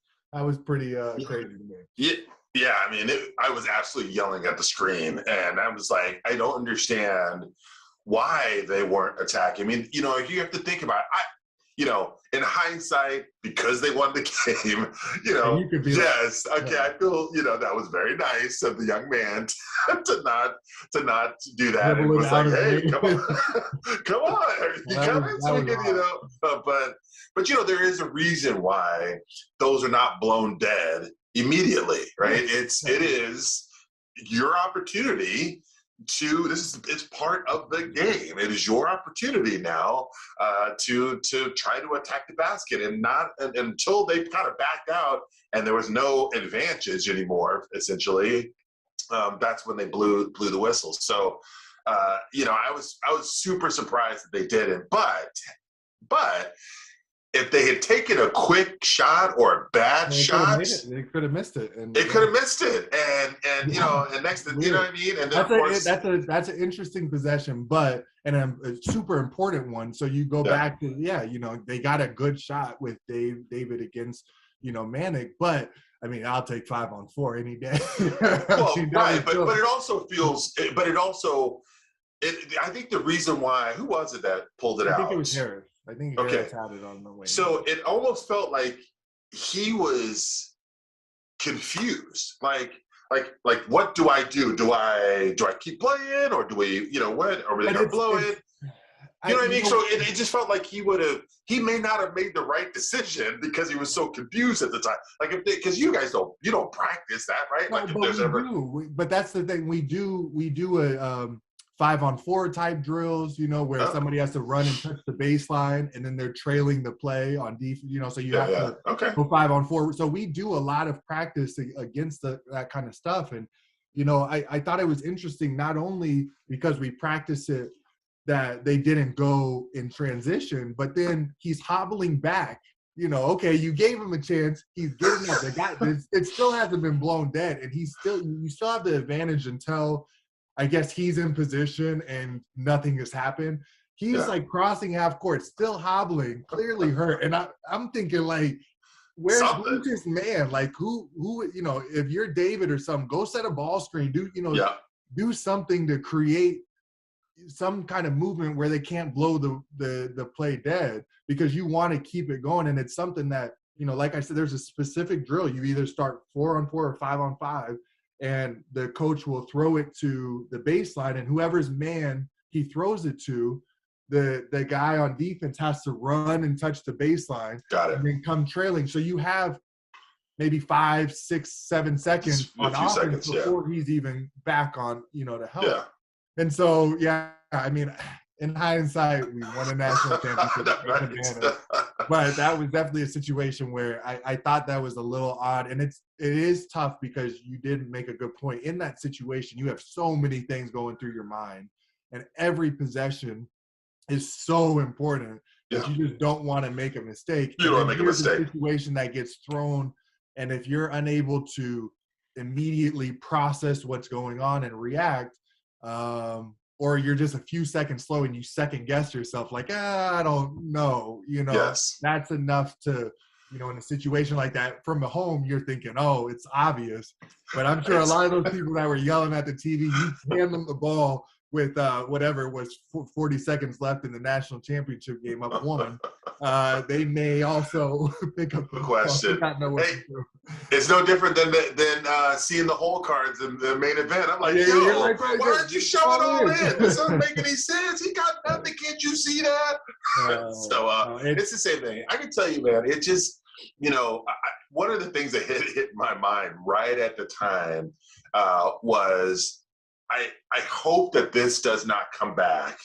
pretty crazy to me. Yeah. I mean, I was absolutely yelling at the screen, and I was like, I don't understand why they weren't attacking. I mean, you have to think about it. In hindsight, because they won the game, you could be yes, okay, I feel, that was very nice of the young man to not do that. It was like, hey, come on, come on, you coming? So we can, but there is a reason why those are not blown dead immediately, right? It is your opportunity it's part of the game. It is your opportunity now to try to attack the basket, and not until they kind of backed out and there was no advantage anymore. Essentially, that's when they blew the whistle. So, I was super surprised that they didn't. But if they had taken a quick shot or a bad shot, they could have missed it. And next, you know what I mean. And then that's an interesting possession, but a super important one. So you go back to they got a good shot with David against Manick, but I mean, I'll take 5-on-4 any day. Well, right, but it also feels, I think the reason why, who was it that pulled it out? I think it was Harris. I think Harris had it on the way. So it almost felt like he was confused. Like, what do I do? Do I keep playing, or do we, what? Are we going to blow it? You know what I mean? So it just felt like he may not have made the right decision because he was so confused at the time. Like, because you guys don't practice that, right? No, like, if but there's but that's the thing. We do a 5-on-4 type drills, where somebody has to run and touch the baseline, and then they're trailing the play on defense, so you have to go 5-on-4. So we do a lot of practice against that kind of stuff. And, I thought it was interesting, not only because we practice it, that they didn't go in transition, but then he's hobbling back. Okay, you gave him a chance. He's getting up. The guy, it still hasn't been blown dead, and you still have the advantage until, I guess, he's in position and nothing has happened. He's like crossing half court, still hobbling, clearly hurt. And I'm thinking, like, who's this man? Like, who, if you're David or something, go set a ball screen, do something to create some kind of movement where they can't blow the play dead, because you want to keep it going. And it's something that, like I said, there's a specific drill. You either start 4-on-4 or 5-on-5. And the coach will throw it to the baseline, and whoever's man he throws it to, the guy on defense has to run and touch the baseline. Got it. And then come trailing. So you have maybe 5, 6, 7 seconds on offense before he's even back on, to help. Yeah. And so, I mean, in hindsight, we won a national championship. But that was definitely a situation where I thought that was a little odd. And it is tough, because you did make a good point. In that situation, you have so many things going through your mind, and every possession is so important that you just don't want to make a mistake. You don't want to make a mistake. A situation that gets thrown, and if you're unable to immediately process what's going on and react, or you're just a few seconds slow and you second guess yourself, like, I don't know, that's enough to, in a situation like that, from the home, you're thinking, oh, it's obvious. But I'm sure a lot of those people that were yelling at the TV, you hand them the ball with whatever was 40 seconds left in the national championship game, up 1. They may also pick up the question. Hey, it's no different than seeing the hole cards in the main event. I'm like, why aren't you showing all in? This doesn't make any sense. He got nothing. Can't you see that? It's the same thing. I can tell you, man, it just, one of the things that hit my mind right at the time was, I hope that this does not come back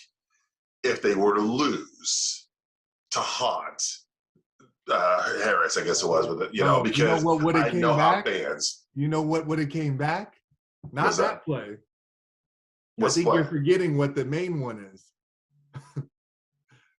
if they were to lose to haunt Harris, I guess it was, with it, because what would have came back? Fans. You know what would have came back? Not that play. I think play? You're forgetting what the main one is.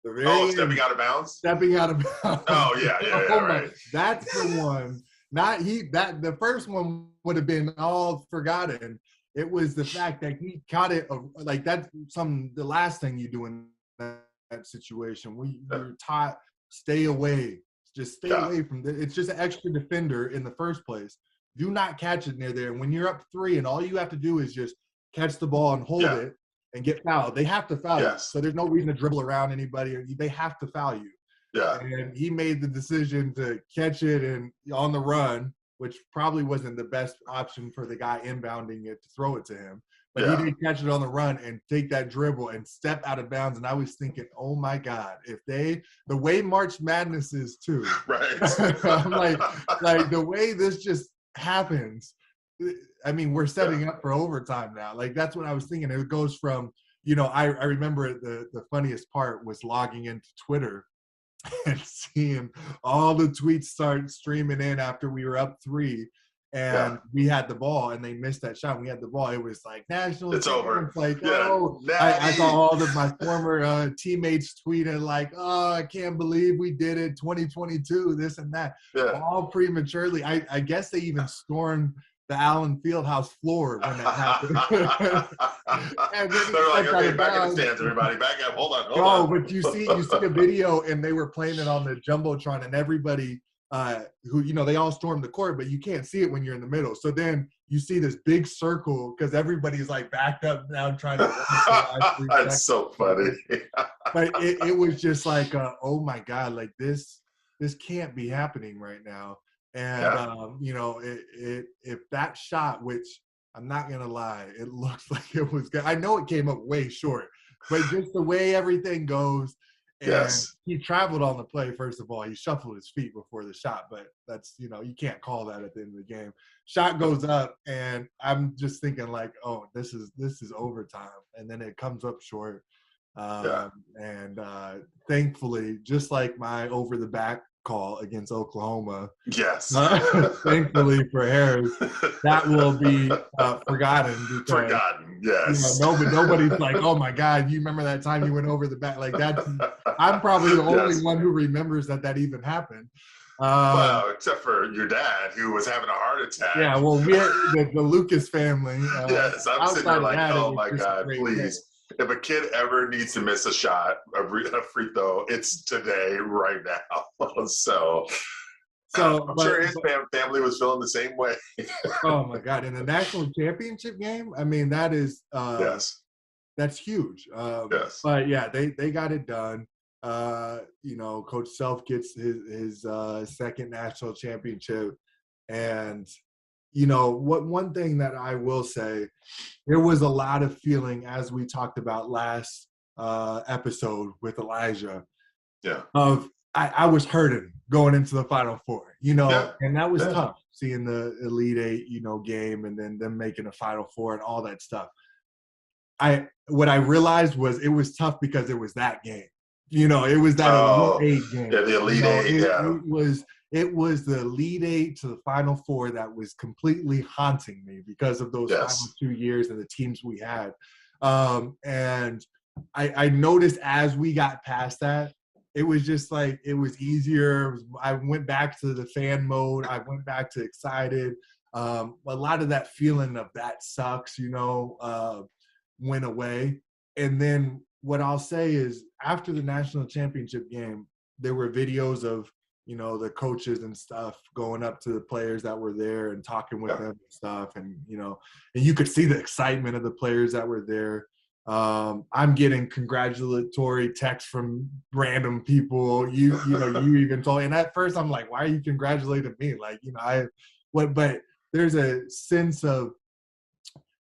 Stepping out of bounds? Stepping out of bounds. Oh, yeah, right. That's the one. The first one would have been all forgotten. It was the fact that he caught it like that's the last thing you do in that situation. You're taught stay away, just stay away from it's just an extra defender in the first place. Do not catch it near there. And when you're up 3 and all you have to do is just catch the ball and hold it and get fouled. They have to foul you. So there's no reason to dribble around anybody. They have to foul you. Yeah. And he made the decision to catch it and on the run, which probably wasn't the best option for the guy inbounding it to throw it to him. But he did catch it on the run and take that dribble and step out of bounds. And I was thinking, oh my God, if the way March Madness is too, right? I'm like the way this just happens. I mean, we're setting up for overtime now. Like that's what I was thinking. It goes from, I remember the funniest part was logging into Twitter and seeing all the tweets start streaming in after we were up 3 and we had the ball and they missed that shot. We had the ball. It was like national. It's over. Like, I saw all of my former teammates tweeting like, oh, I can't believe we did it. 2022, this and that. All prematurely. I guess they even stormed the Allen Fieldhouse floor when that happened. And they're like, okay, back in the stands, everybody. Back up. Hold on. But you see a video and they were playing it on the Jumbotron and everybody who, they all stormed the court, but you can't see it when you're in the middle. So then you see this big circle because everybody's like backed up now trying to. That's so funny. But it was just like, oh my God, like this can't be happening right now. And, if that shot, which I'm not going to lie, it looks like it was good. I know it came up way short, but just the way everything goes. And he traveled on the play, first of all. He shuffled his feet before the shot, but that's, you can't call that at the end of the game. Shot goes up, and I'm just thinking like, oh, this is overtime. And then it comes up short. And thankfully, just like my over-the-back call against Oklahoma. Thankfully for Harris, that will be forgotten. Because, nobody's like, oh my God, you remember that time you went over the back? Like that. I'm probably the only one who remembers that even happened. Well, except for your dad, who was having a heart attack. Yeah, well, we had the Lucas family. I'm sitting there like, oh my God, please. If a kid ever needs to miss a shot, a free throw, it's today, right now. So I'm sure his family was feeling the same way. Oh my God! In the national championship game, I mean, that is that's huge. But yeah, they got it done. Coach Self gets his second national championship, and one thing that I will say, there was a lot of feeling, as we talked about last episode with Elijah. Of I was hurting going into the Final Four, and that was tough, seeing the Elite Eight, game, and then them making a Final Four and all that stuff. What I realized was it was tough because it was that game. It was that Elite Eight game. Yeah, the Elite Eight, It was the Elite Eight to the Final Four that was completely haunting me because of those final 2 years and the teams we had. And I noticed as we got past that, it was just like, it was easier. I went back to the fan mode. I went back to excited. A lot of that feeling of that sucks, went away. And then what I'll say is after the national championship game, there were videos of, the coaches and stuff going up to the players that were there and talking with them and stuff. And, and you could see the excitement of the players that were there. I'm getting congratulatory texts from random people. You even told me. And at first I'm like, why are you congratulating me? Like, but there's a sense of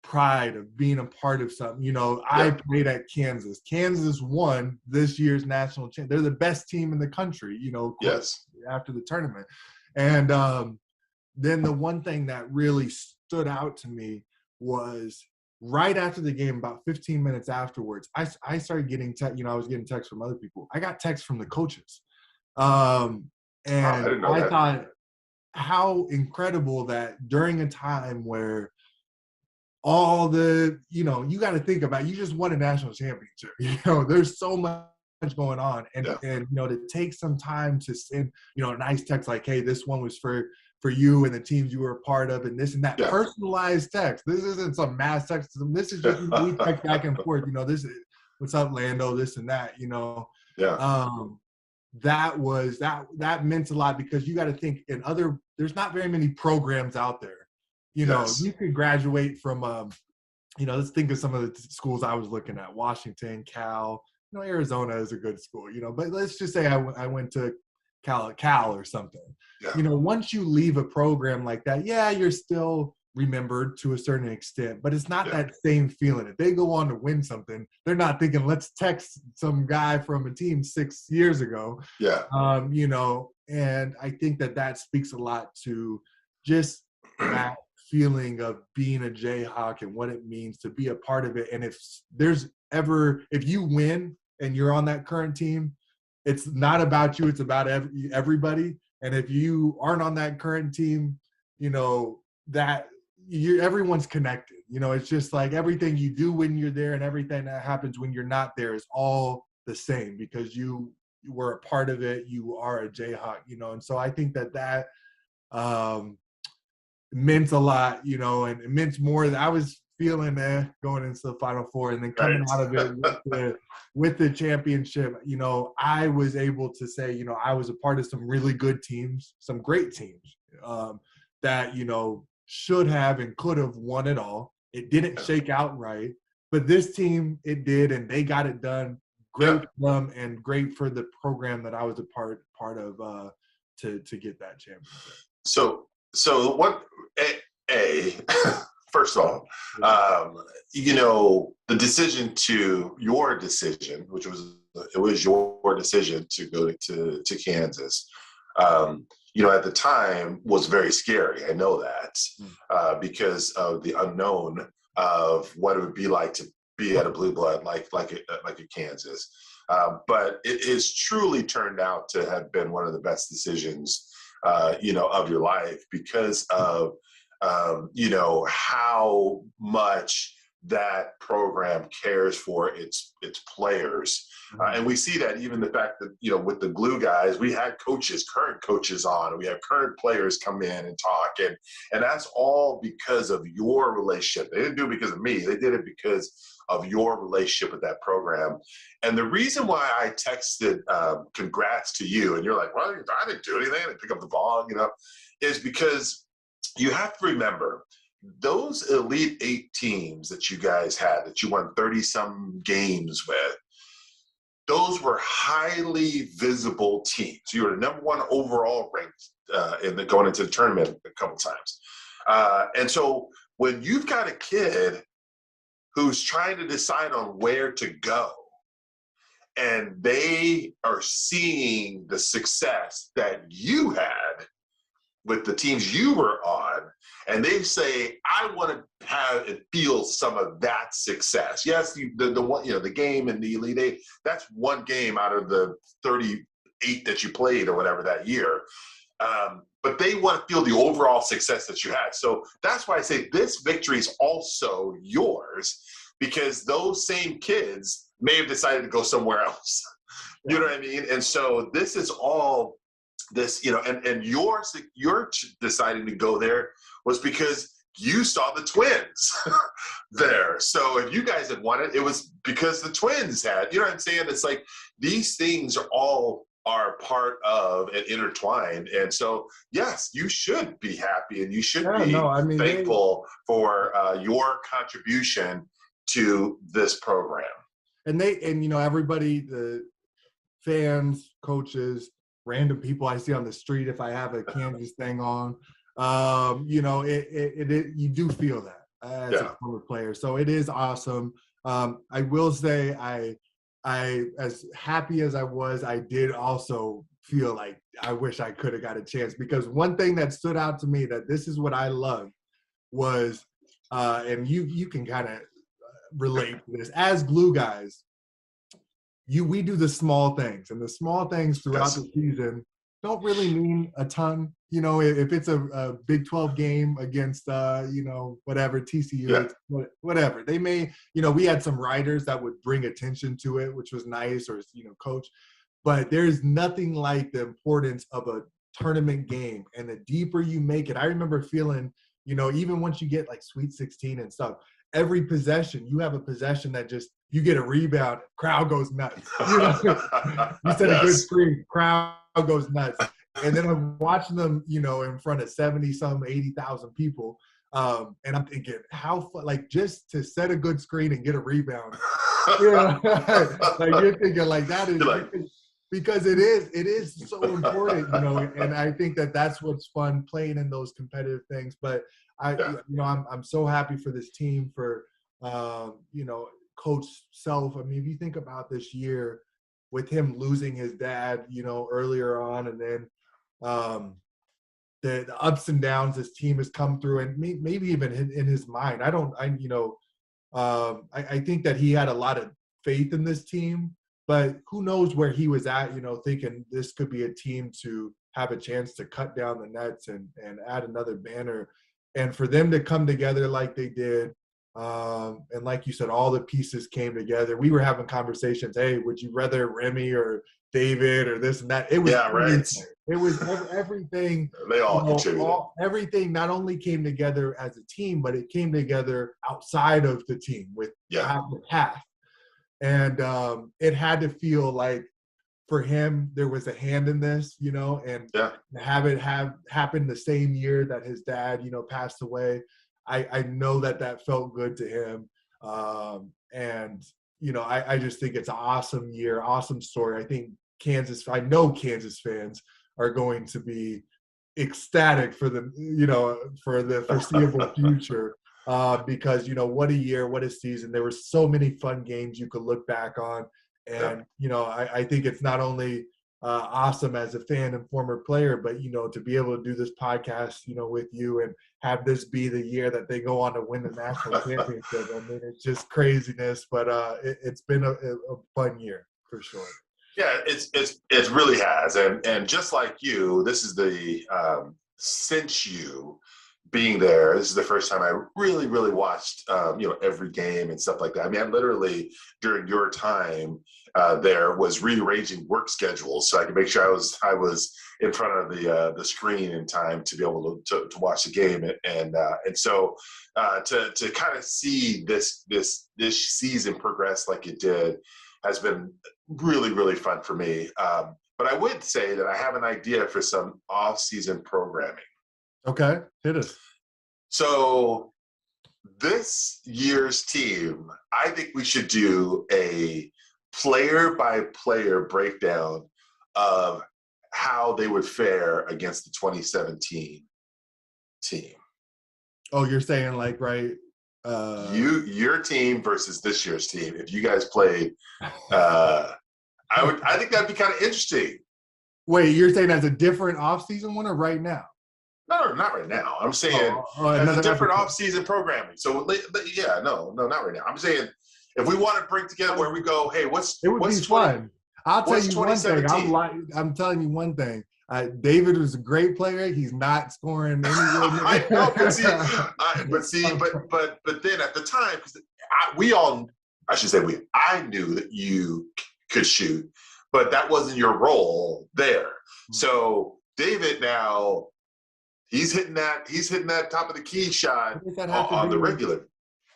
pride of being a part of something. I played at Kansas. Kansas won this year's national champ. They're the best team in the country, after the tournament. And then the one thing that really stood out to me was right after the game, about 15 minutes afterwards, I started getting I was getting texts from other people. I got texts from the coaches. And I thought how incredible that during a time where all the, you got to think about, you just won a national championship. There's so much going on. And to take some time to send, a nice text like, hey, this one was for for you and the teams you were a part of, and this and that. Yeah. Personalized text. This isn't some mass text. This is just, we text back and forth. This is, what's up, Lando, this and that, Yeah. That meant a lot, because you got to think there's not very many programs out there. Yes. You could graduate from, let's think of some of the schools I was looking at: Washington, Cal, Arizona is a good school, but let's just say I went to Cal or something. Yeah. Once you leave a program like that, yeah, you're still remembered to a certain extent, but it's not that same feeling. If they go on to win something, they're not thinking, let's text some guy from a team 6 years ago. Yeah. And I think that speaks a lot to just that feeling of being a Jayhawk and what it means to be a part of it. And if you win and you're on that current team, it's not about you, it's about everybody. And if you aren't on that current team, everyone's connected. It's just like everything you do when you're there and everything that happens when you're not there is all the same, because you were a part of it. You are a Jayhawk, and so I think that meant a lot, and it meant more than I was feeling going into the Final Four, and then coming out of it with the championship. I was able to say, I was a part of some really good teams, some great teams that, should have and could have won it all. It didn't shake out right, but this team, it did, and they got it done. Great for them and great for the program that I was a part of to get that championship. So what? First of all, your decision, which was your decision to go to Kansas. At the time was very scary. I know that because of the unknown of what it would be like to be at a blue blood like a Kansas. But it has truly turned out to have been one of the best decisions, of your life, because of, how much that program cares for its players. And we see that even the fact that, with the glue guys, we had current coaches on, and we have current players come in and talk. And that's all because of your relationship. They didn't do it because of me. They did it because of your relationship with that program. And the reason why I texted congrats to you, and you're like, well, I didn't do anything. I didn't pick up the ball, is because you have to remember, those Elite Eight teams that you guys had, that you won 30-some games with, those were highly visible teams. You were the number one overall ranked going into the tournament a couple times. And so when you've got a kid who's trying to decide on where to go, and they are seeing the success that you had with the teams you were on, and they say, I want to have and feel some of that success. Yes, the one, the game in the Elite Eight, that's one game out of the 38 that you played or whatever that year. But they want to feel the overall success that you had. So that's why I say this victory is also yours, because those same kids may have decided to go somewhere else. You know what I mean? And so this is all this, and you're deciding to go there was because you saw the Twins there. So if you guys had won it, it was because the Twins had, you know what I'm saying? It's like these things are part of and intertwined. And so, yes, you should be happy, and you should be thankful for your contribution to this program. And everybody, the fans, coaches, random people I see on the street, if I have a Kansas thing on, you do feel that as a former player. So it is awesome. I will say I as happy as I was, I did also feel like I wish I could have got a chance, because one thing that stood out to me, that this is what I loved, was, and you can kind of relate to this, as glue guys, we do the small things, and the small things throughout the season don't really mean a ton. If it's a Big 12 game against, whatever, TCU, whatever, they may, we had some writers that would bring attention to it, which was nice, or, coach, but there's nothing like the importance of a tournament game, and the deeper you make it, I remember feeling, you know, even once you get like Sweet 16 and stuff, every possession, you have a possession that just, you get a rebound, crowd goes nuts. You know, you set a good screen, crowd goes nuts. And then I'm watching them, you know, in front of 80,000 people. And I'm thinking, like, just to set a good screen and get a rebound. You know, like you're thinking like that is because it is so important, you know, and I think that's what's fun, playing in those competitive things. But you know, I'm so happy for this team, for you know, Coach Self. I mean, if you think about this year with him losing his dad, you know, earlier on, and then the ups and downs this team has come through, and maybe even in his mind, you know, I think that he had a lot of faith in this team, but who knows where he was at, you know, thinking this could be a team to have a chance to cut down the nets and add another banner. And for them to come together like they did, and like you said, all the pieces came together. We were having conversations, hey, would you rather Remy or David or this and that? It was It was everything. They all contributed. Everything not only came together as a team, but it came together outside of the team with the path. And it had to feel like for him there was a hand in this, you know, and have it happened the same year that his dad, you know, passed away. I know that felt good to him. And, you know, I just think it's an awesome year, awesome story. I know Kansas fans are going to be ecstatic for the, you know, for the foreseeable future, because, you know, what a year, what a season. There were so many fun games you could look back on. And, you know, I think it's not only awesome as a fan and former player, but, you know, to be able to do this podcast, you know, with you and have this be the year that they go on to win the national championship. I mean, it's just craziness, but it's been a fun year for sure. Yeah, it really has. And just like you, this is since you being there, this is the first time I really, really watched, you know, every game and stuff like that. I mean, I literally, during your time there, was rearranging work schedules so I could make sure I was in front of the screen in time to be able to watch the game. And so to kind of see this season progress like it did has been really, really fun for me. But I would say that I have an idea for some off-season programming. Okay, hit us. So this year's team, I think we should do a player-by-player breakdown of how they would fare against the 2017 team. Oh, you're saying like, right? Your team versus this year's team. If you guys played, I think that'd be kind of interesting. Wait, you're saying as a different off-season one or right now? No, not right now. I'm saying as a different off-season programming. So yeah, no, not right now. I'm saying if we want to bring together where we go, hey, what's fun. I'll tell you one thing. I'm telling you one thing. David was a great player. He's not scoring anywhere. I know, but then at the time, because I knew that you could shoot, but that wasn't your role there. So David now, he's hitting that top of the key shot on the regular.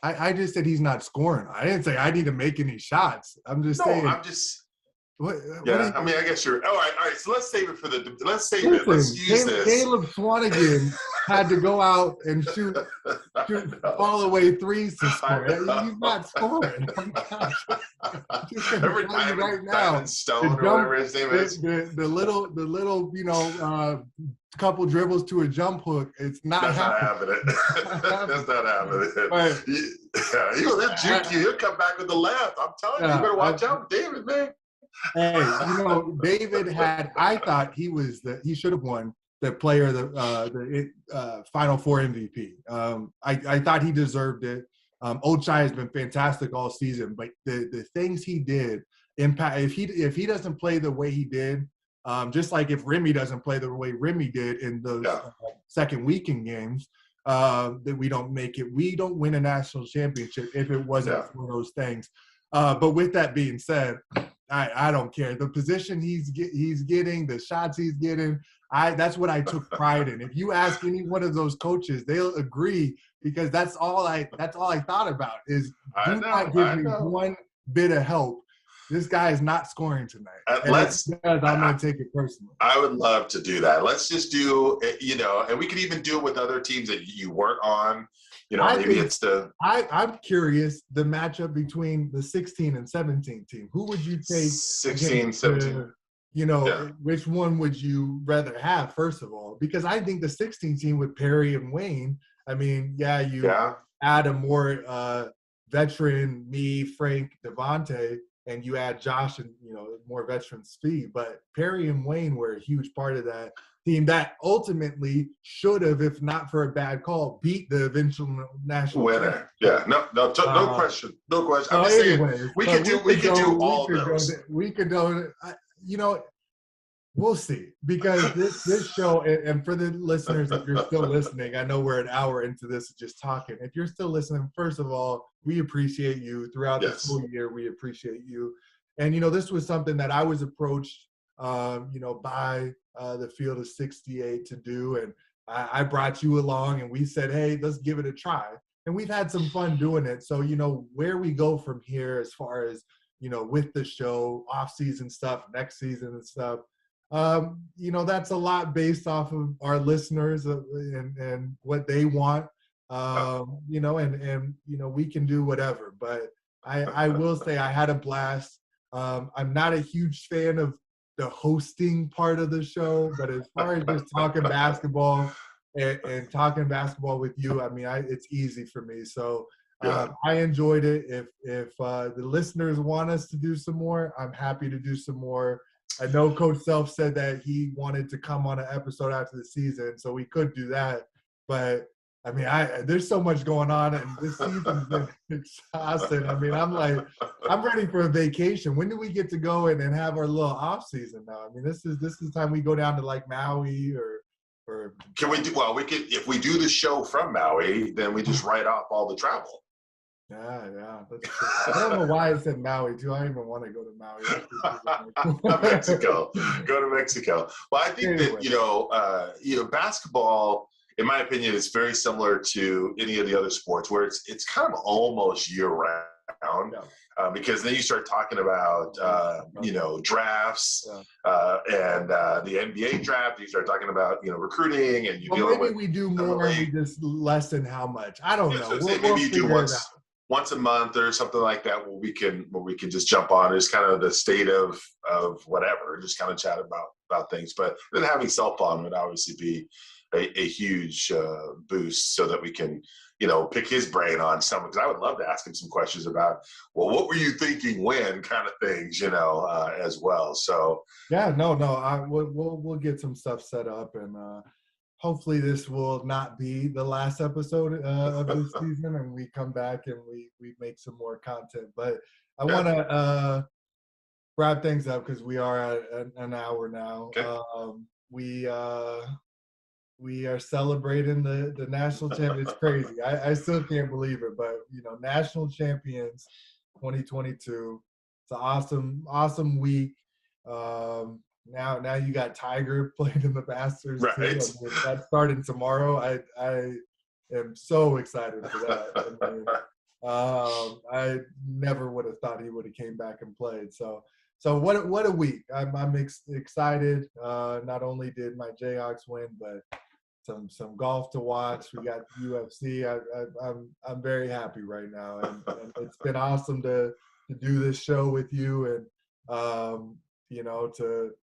I just said he's not scoring. I didn't say I need to make any shots. I'm just saying. I mean, I guess you're. All right. So let's save it Let's use this. Caleb Swanigan had to go out and shoot all the way threes to score. He's not scoring. Every time right now, Stone or whatever his name is. The little, you know, couple dribbles to a jump hook. It's not happening. That's not happening. Right. He'll juke you. He'll come back with the left. I'm telling you, you better watch out for David, man. Hey, you know, David I thought he should have won the player, the Final Four MVP. I thought he deserved it. Ochai has been fantastic all season, but the things he did impact. If he doesn't play the way he did, just like if Remy doesn't play the way Remy did in those second weekend games, that we don't make it. We don't win a national championship if it wasn't for those things. But with that being said, I don't care. The position he's getting, the shots he's getting, that's what I took pride in. If you ask any one of those coaches, they'll agree, because that's all I thought about is, do not give me one bit of help. This guy is not scoring tonight. And I'm going to take it personally. I would love to do that. Let's just do, and we could even do it with other teams that you weren't on. I'm curious, the matchup between the 16 and 17 team. Who would you take? 16, 17. Which one would you rather have, first of all? Because I think the 16 team with Perry and Wayne, I mean, add a more veteran, me, Frank, Devontae, and you add Josh and, more veteran speed. But Perry and Wayne were a huge part of that team that ultimately should have, if not for a bad call, beat the eventual national winner. Yeah, no question. No question. I'm just saying, we could do all those. We could go, we'll see. Because this show, and for the listeners, if you're still listening, I know we're an hour into this just talking. If you're still listening, first of all, we appreciate you throughout this whole year. We appreciate you. And, this was something that I was approached, by the Field of 68 to do. And I brought you along, and we said, hey, let's give it a try. And we've had some fun doing it. So, where we go from here as far as, with the show, off-season stuff, next season and stuff, that's a lot based off of our listeners and what they want, and we can do whatever. But I will say I had a blast. I'm not a huge fan of the hosting part of the show, but as far as just talking basketball and talking basketball with you, I mean, it's easy for me. So I enjoyed it. If the listeners want us to do some more, I'm happy to do some more. I know Coach Self said that he wanted to come on an episode after the season, so we could do that. But I mean, there's so much going on, and this season's been exhausting. I mean, I'm ready for a vacation. When do we get to go and have our little off season now? I mean, this is the time we go down to like Maui or. Can we do? Well, we could, if we do the show from Maui, then we just write off all the travel. Yeah, that's true. I don't know why I said Maui too. I don't even want to go to Maui. Mexico. Go to Mexico. Well, I think that basketball, in my opinion, is very similar to any of the other sports, where it's kind of almost year round. Because then you start talking about drafts and the NBA draft. You start talking about recruiting, and maybe we do more. We just lessen how much. I don't know. Maybe you do once a month or something like that, where we can just jump on. It's kind of the state of whatever, just kind of chat about things. But then having Self on would obviously be a huge boost, so that we can pick his brain on something. Because I would love to ask him some questions about, well, what were you thinking when, kind of things, as well. So we'll get some stuff set up, and hopefully this will not be the last episode of this season, and we come back and we make some more content. But I want to wrap things up, because we are at an hour now. Okay. We are celebrating the national champion. It's crazy. I still can't believe it, but national champions 2022. It's an awesome week. Now you got Tiger playing in the Masters. Right. Too. I mean, that's starting tomorrow. I am so excited for that. I never would have thought he would have came back and played. So what a week. I'm excited. Not only did my Jayhawks win, but some golf to watch. We got UFC. I'm very happy right now, and it's been awesome to do this show with you, and to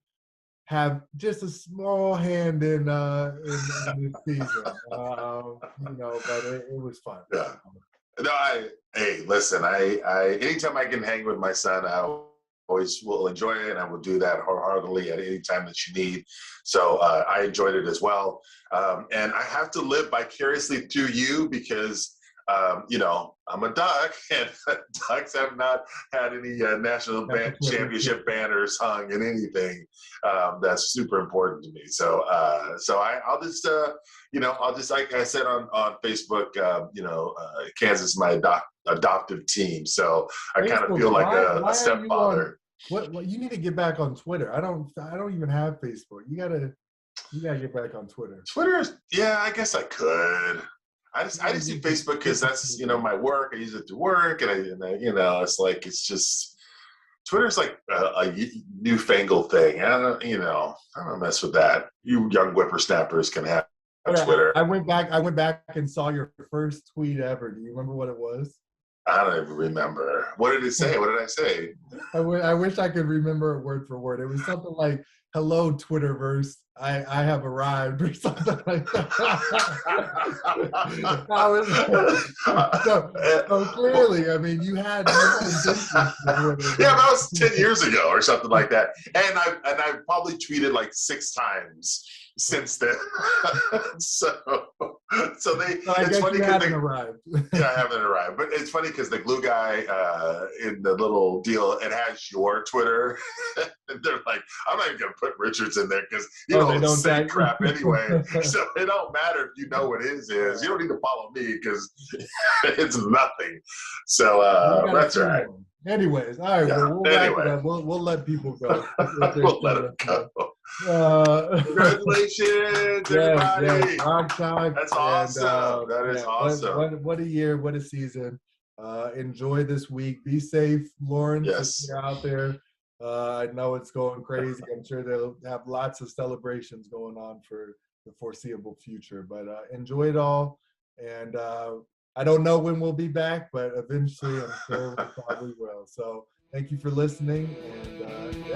have just a small hand in this season. But it was fun. Yeah. No, listen, anytime I can hang with my son, I always will enjoy it, and I will do that wholeheartedly at any time that you need. So I enjoyed it as well. And I have to live vicariously through you, because I'm a Duck, and Ducks have not had any national championship banners hung in anything. That's super important to me. So I'll just like I said on Facebook, Kansas is my adoptive team. So I kind of feel like a stepfather. What you need to get back on Twitter. I don't even have Facebook. You gotta get back on Twitter. Twitter, yeah, I guess I could. I just do Facebook because that's my work. I use it to work, and I it's like it's just Twitter's like a newfangled thing. I don't mess with that. You young whippersnappers can have Twitter. I went back and saw your first tweet ever. Do you remember what it was? I don't even remember. What did it say? What did I say? I wish I could remember it word for word. It was something like, "Hello, Twitterverse. I have arrived," or something like that. So clearly, I mean, you had yeah, that was 10 years ago or something like that. And I've probably tweeted like 6 times since then. so it's funny because they arrived. Yeah, I haven't arrived. But it's funny because the glue guy in the little deal, it has your Twitter. And they're like, I'm not even gonna put Richard's in there because they don't say crap anyway. So it don't matter if you know what his is. You don't need to follow me because it's nothing. So that's right. Anyways, all right. Yeah. We'll let people go. We'll let them go. Congratulations, everybody! Yes. That's awesome. That is awesome. What a year! What a season! Enjoy this week. Be safe, Lawrence. Yes. If you're out there. I know it's going crazy. I'm sure they'll have lots of celebrations going on for the foreseeable future. But enjoy it all. And I don't know when we'll be back, but eventually I'm sure we probably will. So thank you for listening. And